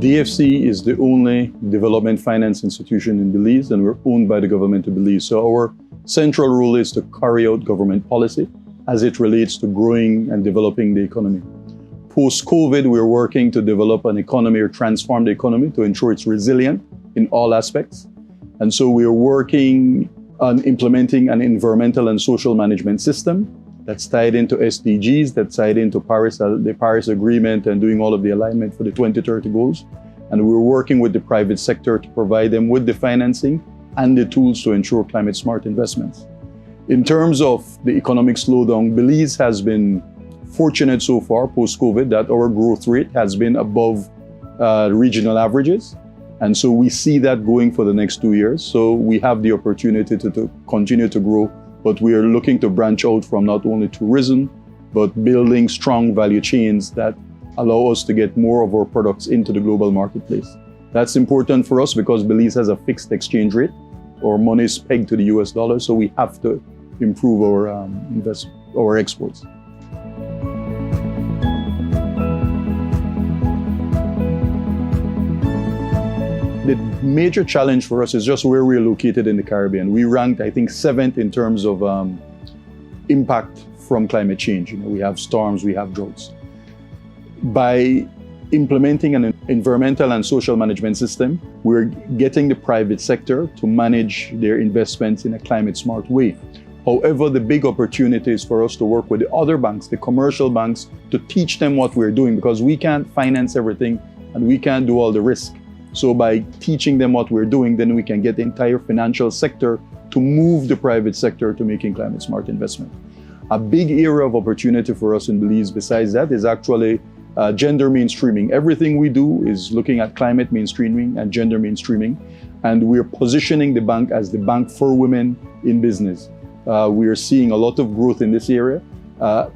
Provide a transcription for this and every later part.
DFC is the only development finance institution in Belize, and we're owned by the government of Belize. So our central role is to carry out government policy as it relates to growing and developing the economy. Post-COVID, we're working to develop an economy or transform the economy to ensure it's resilient in all aspects. And so we're working on implementing an environmental and social management system that's tied into SDGs, that's tied into the Paris Agreement, and doing all of the alignment for the 2030 goals. And we're working with the private sector to provide them with the financing and the tools to ensure climate smart investments. In terms of the economic slowdown, Belize has been fortunate so far post-COVID that our growth rate has been above regional averages. And so we see that going for the next 2 years. So we have the opportunity to continue to grow, but we are looking to branch out from not only tourism, but building strong value chains that allow us to get more of our products into the global marketplace. That's important for us because Belize has a fixed exchange rate. Our money is pegged to the US dollar, so we have to improve our exports. The major challenge for us is just where we're located in the Caribbean. We ranked, I think, 7th in terms of impact from climate change. We have storms, we have droughts. By implementing an environmental and social management system, we're getting the private sector to manage their investments in a climate smart way. However, the big opportunity is for us to work with the other banks, the commercial banks, to teach them what we're doing, because we can't finance everything and we can't do all the risk. So by teaching them what we're doing, then we can get the entire financial sector to move the private sector to making climate smart investment. A big area of opportunity for us in Belize besides that is actually gender mainstreaming. Everything we do is looking at climate mainstreaming and gender mainstreaming, and we're positioning the bank as the bank for women in business. We are seeing a lot of growth in this area.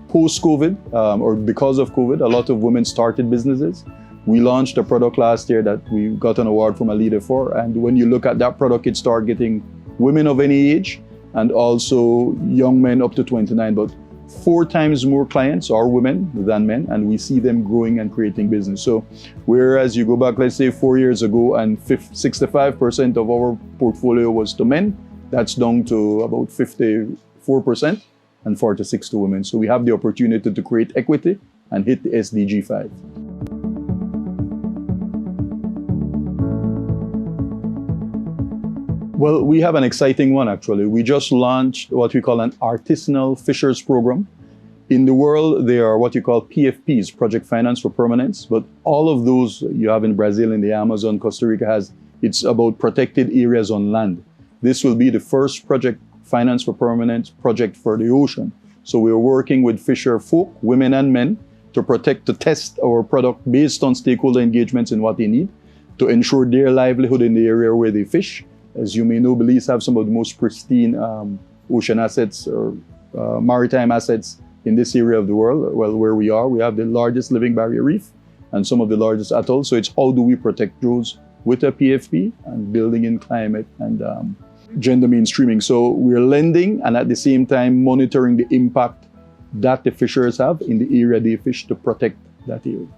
Post-COVID, or because of COVID, a lot of women started businesses. We launched a product last year that we got an award from a leader for, and when you look at that product, it started getting women of any age and also young men up to 29, but 4 times more clients are women than men, and we see them growing and creating business. So whereas you go back, let's say 4 years ago, and 65% of our portfolio was to men, that's down to about 54% and 46% to women. So we have the opportunity to create equity and hit the SDG 5. Well, we have an exciting one actually. We just launched what we call an artesanal fishers program. In the world, there are what you call PFPs, Project Finance for Permanence, but all of those you have in Brazil, in the Amazon, Costa Rica it's about protected areas on land. This will be the first Project Finance for Permanence project for the ocean. So we're working with fisher folk, women and men, to test our product based on stakeholder engagements and what they need, to ensure their livelihood in the area where they fish. As you may know, Belize have some of the most pristine ocean assets or maritime assets in this area of the world. Well, where we are, we have the largest living barrier reef and some of the largest atolls. So it's how do we protect those with a PFP and building in climate and gender mainstreaming. So we're lending and at the same time monitoring the impact that the fishers have in the area they fish to protect that area.